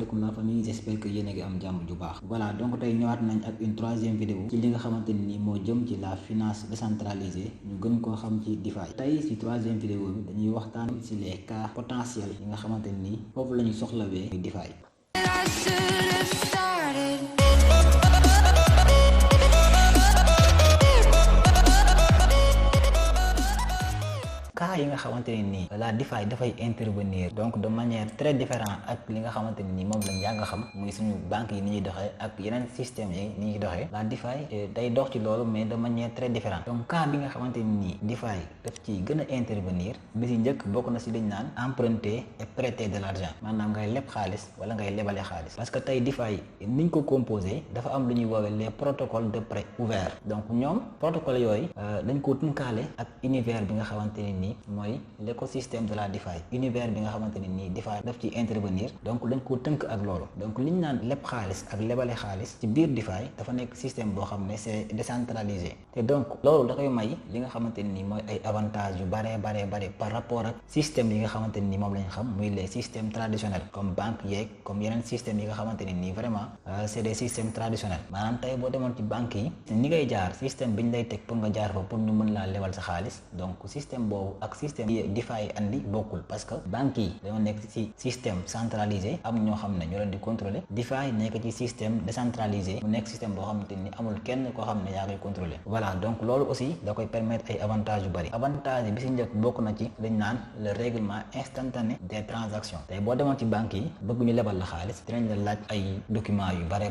asalaamaaleykum la famille, j'espère que yéen a ngi am jàmm ju baax. Voilà, donc tey ñëwaat nañ ak une troisième vidéo ci li nga xamante ni moo jëm ci la finance décentralisée ñu gën koo xam ci DeFi. Tey ci troisième vidéo bi dañuy waxtaan ci les cas potentiels yi nga xamante ni foofu la ñu soxlawee muy DeFi. cas yi nga xamante ne nii la DeFi dafay intervenir donc de manière très différente ak li nga xamante ne nii moom lañ yàgg a xam muy suñu banques yi ni ñuy doxee ak yeneen système yi ni ñuy doxee. La DeFi day dox ci loolu mais de manière très différente. Donc cas bi nga xamante ne nii DeFi daf ci gën a intervenir bi si njëkk bokk na si liñ naan emprunter et prêter de l'argent, maanaam ngay leb xaalis wala ngay lebale xaalis. Parce que tey DeFi niñ ko composé dafa am lu ñuy woowee les protocoles de prêt ouvert. Donc ñoom protocole yooyu dañ ko tënkaale ak univers bi nga xamante ne nii mooy l'écosystème de la DeFi, univers bi nga xamante ne nii DeFi daf ci intervenir. Donc dañ ko tënk ak loolu. Donc liñ naan leb xaalis ak lebale xaalis ci biir DeFi dafa nekk système boo xam ne c'est décentralisé. te donc loolu da koy may li nga xamante ne nii mooy ay avantages yu bare par rapport ak système yi nga xamante ne nii moom lañ xam muy les systèmes traditionnels comme banque yeeg comme yeneen systèmes yi nga xamante ne nii vraiment c'est des systèmes traditionnels. Maanaam tey boo demoon ci banque yi ni ngay jaar système biñ lay teg pour nga jaar fa pour ñu mën laa lebal sa xaalis. Donc système boobu ak système yi DeFi andi bokkul parce que banque yi dañoo nekk ci système centralisé am ñoo xam ne ñoo leen di contrôler. DeFi nekk ci système décentralisé mu nekk système boo xamante ni amul kenn koo xam ne yaa koy contrôler. Voilà, donc loolu aussi da koy permettre ay avantages yu bari. Avantage bi ci njëkk bokk na ci dañ naan le règlement instantané des transactions. Tey boo demoon ci banque yi bëgg ñu lebal la xaalis dinañ la laaj ay documents yu bari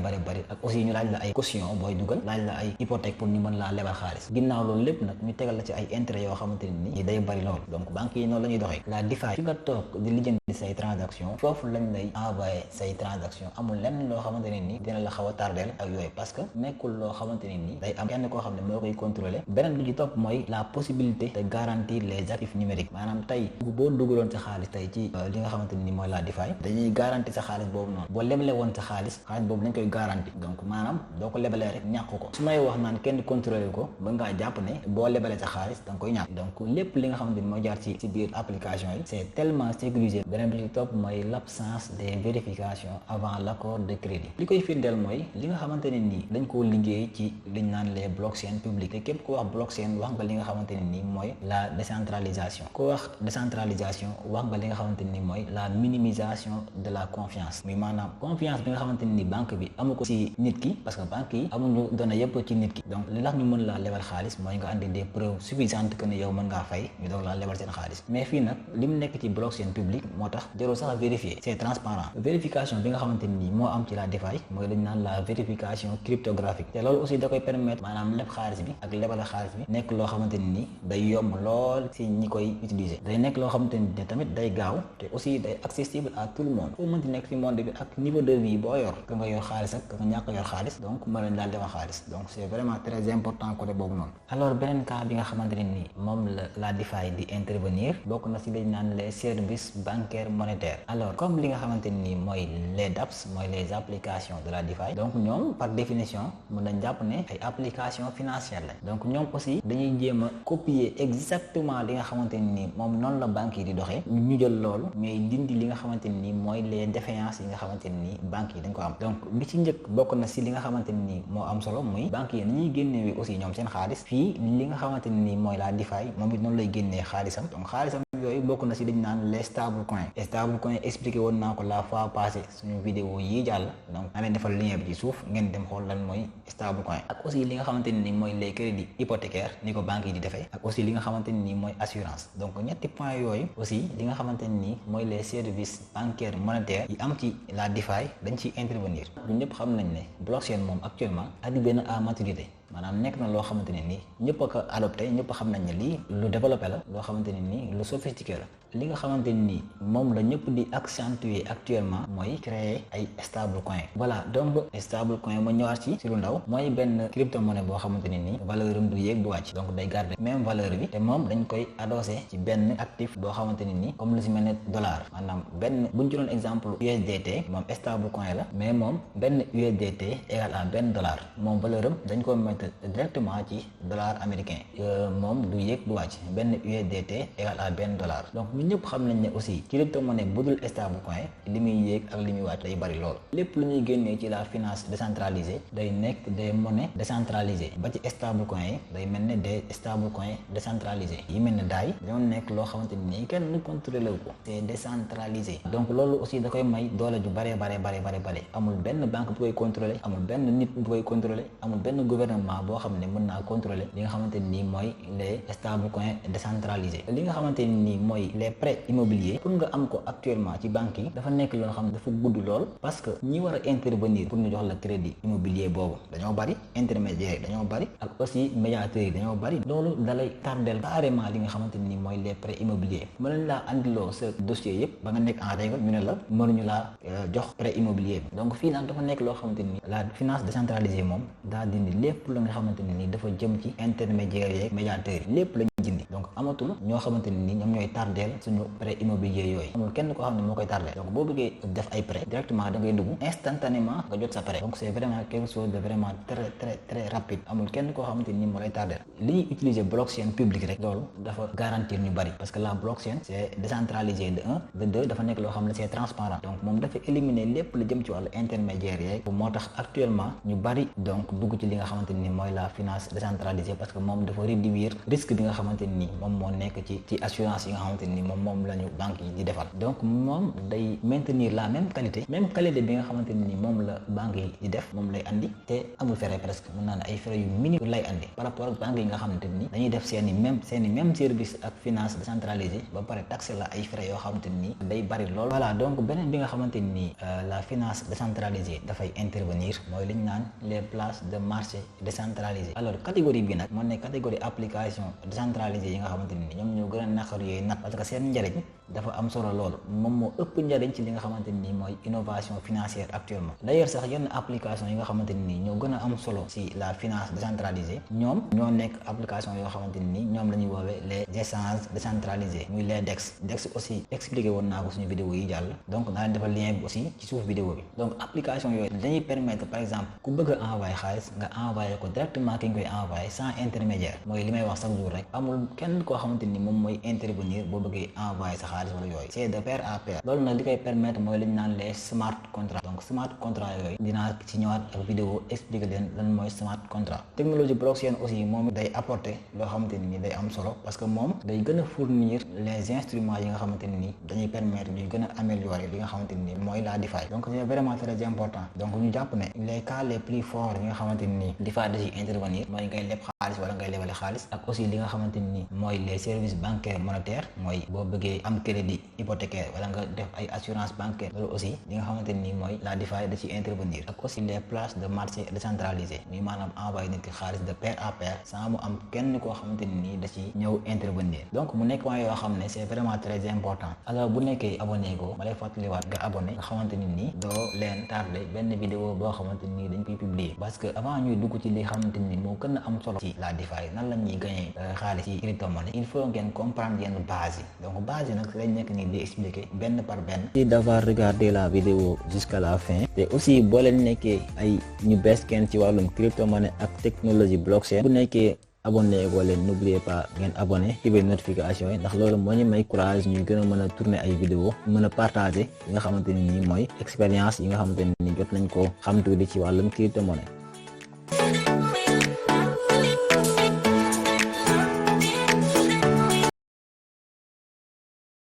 ak aussi ñu laaj la ay caution booy dugal laaj la ay hypothèque pour ñu mën laa lebal xaalis. Ginnaaw loolu lépp nag ñu tegal la ci ay intérêts yoo xamante ni day bari lool. Donc banque yi noonu la ñuy doxee. La DeFi fi nga toog di lijjanti say transaction foofu lañ lay envoyer say transaction amul lenn loo xamante ne ni dina la xaw a tardeel ak yooyu parce que nekkul loo xamante ne ni day am kenn koo xam ne moo koy contrôler. Beneen bi ci topp mooy la possibilité de garantir les actifs numériques. Maanaam tey boo dugaloon sa xaalis tey ci li nga xamante ne ni mooy la DeFi dañuy garantir sa xaalis boobu noonu. Boo lebale woon sa xaalis boobu dañ koy garantir. Donc maanaam doo ko lebalee rek ñàkk ko. Su may wax naan kenn contrôler ko ba ngaa jàpp ne boo lebalee sa xaalis da nga koy ñàkk. Donc lépp li nga xamante ni moo jaar ci biir application yi c'est tellement sécurisé. Beneen bi ci topp mooy l'absence des vérifications avant l'accord de crédit. Li koy firndeel mooy li nga xamante ne nii dañ koo liggéey ci liñ naan les blockchains publiques. Te képp ku wax blockchain wax nga li nga xamante ne nii mooy la décentralisation. Ku wax décentralisation wax nga li nga xamante ne nii mooy la minimisation de la confiance. muy maanaam confiance bi nga xamante ne nii banque bi amu ko ci nit ki parce que banque yi amuñu données yëpp ci nit ki. Donc li tax ñu mën laa lebal xaalis mooy nga andi des preuves suffisantes que ne yow mën ngaa fay ñu doog laa lebal seen xaalis. Mais fii nag li mu nekk ci blockchain publique moo tax jarul sax a vérifier, c'est transparent. Vérification bi nga xamante ni moo am ci la DeFi mooy dañ naan la vérification cryptographique. Te loolu aussi da koy permettre maanaam leb xaalis bi ak lebale xaalis bi nekk loo xamante ni day yomb lool ci ñi koy utiliser. Day nekk loo xamante ni tamit day gaaw te aussi day accessible à tout le monde. foo mënti nekk ci monde bi ak niveau de vie boo yor ka nga yor xaalis ak ka nga ñàkk yor xaalis donc mën nañ daal lebal xaalis. Donc c'est vraiment très important côté boobu noonu. Alors beneen cas bi nga xamante ne ni moom la DeFi di intervenir bokk na ci lañ naan les services bancaires monétaires. Alors comme li nga xamante ni mooy les dApps mooy les applications de la DeFi. Donc ñoom par définition mën nañ jàpp ne ay applications financières lañ. Donc ñoom aussi dañuy jéem a copier exactement li nga xamante ni moom noonu la banque yi di doxee ñu jël loolu ñooy dindi li nga xamante ni mooy les défaillances yi nga xamante ni banques yi dañ ko am. Donc bi ci njëkk bokk na ci li nga xamante ni moo am solo muy banques yi ni ñuy génnewee aussi ñoom seen xaalis fii li nga xamante ni mooy la DeFi moom it noonu lay génnee xaalisam. Donc xaalisam yooyu bokk na ci dañ naan les stable coins expliqué woon naa ko la fois passée suñu vidéo yi jàll. Donc naa leen defal lien bi ci suuf ngeen dem xool lan mooy stable coin ak aussi li nga xamante ni mooy les crédits hypothécaires ni ko banque yi di defee ak aussi li nga xamante ni mooy assurance. Donc ñetti points yooyu aussi li nga xamante ni mooy les services bancaires monétaires yi am ci la DeFi dañ ciy intervenir. ñun ñëpp xam nañ ne blockchain moom actuellement arrivé na à maturité. Maanaam nekk na loo xamante ne nii ñëpp a ko adopté ñëpp xam nañ ne lii lu développé la loo xamante ne nii lu sophistiqué la. Li nga xamante ne nii moom la ñëpp di accentuer actuellement mooy créer ay stable coin. Voilà, donc stable coin ma ñëwaat ci lu ndaw mooy benn crypto-monnaie boo xamante ne nii valeur am du yéeg du wàcc. Donc day garder même valeur bi te moom dañ koy adossé ci benn actif boo xamante ne nii comme lu si mel ne dollar. Maanaam benn buñ ci doon exemple USDT moom stable coin la mais moom benn USDT égal à benn dollar moom valeur am dañ ko mettre directement ci dollar américain. Moom du yéeg du wàcc benn USDT égal à benn dollar. Donc ñun ñëpp xam nañ ne aussi crypto-monnaie budul stable coin li muy yéeg ak li muy wàcc day bari lool. Lépp lu ñuy génnee ci la finance décentralisée day nekk des monnaies décentralisées ba ci stable coin yi day mel ne des stable coin décentralisés yi mel ne daay dañoo nekk loo xamante ni kenn contrôlé wu ko c'est décentralisé. Donc loolu aussi da koy may doole ju bare amul benn banque bu koy contrôler, amul benn nit bu koy contrôler, amul benn gouvernement boo xam ne mën naa contrôler li nga xamante ni mooy les stable coins décentralisés. Li nga xamante ni mooy les prêts immobiliers pour nga am ko actuellement ci banque yi dafa nekk loo xam ne dafa gudd lool parce que ñi war a intervenir pour ñu jox la crédit immobilier boobu dañoo bari, intermédiaires yi dañoo bari ak aussi médiateurs yi dañoo bari. Loolu dalay tardel carrément li nga xamante ni mooy les prêts immobiliers. Mën nañ laa andiloo sa dossier yëpp ba nga nekk en règle ñu ne la mënuñu laa jox prêt immobilier bi. Donc fii nag dafa nekk loo xamante ni la finance décentralisée moom daa dindi lépp la nga xamante ni dafa jëm ci intermédiaires yeeg médiateurs yi lépp lañ dindi. Donc amatul ñoo xamante ni ñoom ñooy tardeel suñu prêt immobilier yooyu, amul kenn koo xam ne moo koy tardeel. Donc boo bëggee def ay prêt directement da ngay dugg instantanément nga jot sa prêt. Donc c'est vraiment quelque chose de vraiment très rapide, amul kenn koo xamante ni moo lay tardeel. Li ñuy utiliser blockchain public rek loolu dafa garantir ñu bari parce que la blockchain c'est décentralisé de 1, de 2 dafa nekk loo xam ne c'est transparent. Donc moom dafa éliminer lépp lu jëm ci wàllu intermédiaire yeeg moo tax actuellement ñu bari donc dugg ci li nga xamante ni mooy la finance décentralisée parce que moom dafa réduire risque bi nga xamante ni moom moo nekk ci assurance yi nga xamante ni moom la ñu banque yi di defal. Donc moom day maintenir la même qualité bi nga xamante ni moom la banque yi di def moom lay andi te amul frais presque mën naa ne ay frais yu minime lay andi par rapport ak banque yi nga xamante ni dañuy def seeni même service ak finance décentralisée ba pare taxé la ay frais yoo xamante ni day bari lool. Voilà, donc beneen bi nga xamante ni la finance décentralisée dafay intervenir mooy li ñu naan les places de marché décentralisées. Alors catégorie bi nag moo nekk catégorie application décentralisée yi nga xamante ni ñoom ñoo gën a naqar yooyu nag parce que seen njariñ dafa am solo lool, moom moo ëpp njariñ ci li nga xamante ni mooy innovation financière actuellement. D'ailleurs sax yenn application yi nga xamante ni ñoo gën a am solo ci la finance décentralisée ñoom ñoo nekk application yoo xamante ni ñoom la ñuy woowee les échanges décentralisés muy les DEX. DEX aussi expliqué woon naa ko suñu vidéo yi jàll, donc naa leen defal lien bi aussi ci suuf vidéo bi. Donc application yooyu dañuy permettre par exemple ku bëgg a envoyer xaalis nga envoyer ko directement ki nga koy envoyer sans intermédiaire. Mooy li may wax chaque jour rek amul kenn koo xamante ni moom mooy intervenir boo bëggee envoyer sa xaalis wala yooyu, c'est de pair à pair. Loolu nag li koy permettre mooy li ñu naan les smart contracts. Donc smart contract yooyu dinaa ci ñëwaat ak vidéo expliquer leen lan mooy smart contract. Technologie blockchain aussi moom day apporter loo xamante ni day am solo parce que moom day gën a fournir les instruments yi nga xamante ni dañuy permettre ñuy gën a améliorer li nga xamante ni mooy la DeFi. Donc c'est vraiment très important. Donc ñu jàpp ne les cas les plus forts yi nga xamante ni DeFi da ciy intervenir mooy ngay leb xaalis wala ngay lebale xaalis ak aussi li nga xamante ni mooy les services bancaires monétaires mooy boo bëggee am crédit hypothécaire wala nga def ay assurance bancaire loolu aussi li nga xamante ni mooy la DeFi da ciy intervenir ak aussi les places de marché décentralisées muy maanaam envoyé nit ki xaalis de pair à pair sans mu am kenn koo xamante ni da ci ñëw intervenir. Donc mu nekk point yoo xam ne c'est vraiment très important. Alors bu nekkee abonné go ma lay fàttaliwaat nga abonné nga xamante ni doo leen tardé benn vidéo boo xamante ni dañ koy publier parce que avant ñuy dugg ci li xamante ni moo gën a am solo ci la DeFi nan la ñuy gagner xaalis ci crypto-monnaie il faut ngeen comprendre yenn base yi. Donc base yi nag lañ nekk nii di expliquer benn par benn. Merci d'avoir regardé la vidéo jusqu'à la fin te aussi boo leen nekkee ay ñu bees kenn ci wàllum crypto-monnaie ak technologie blockchain bu nekkee abonné ko leen n'oubliez pas ngeen abonné activer notification yi ndax loolu moo ñu may courage ñuy gën a mën a tourner ay vidéo mën a partager yi nga xamante ni mooy expérience yi nga xamante ni jot nañ ko xam tuuti ci wàllum crypto-monnaie.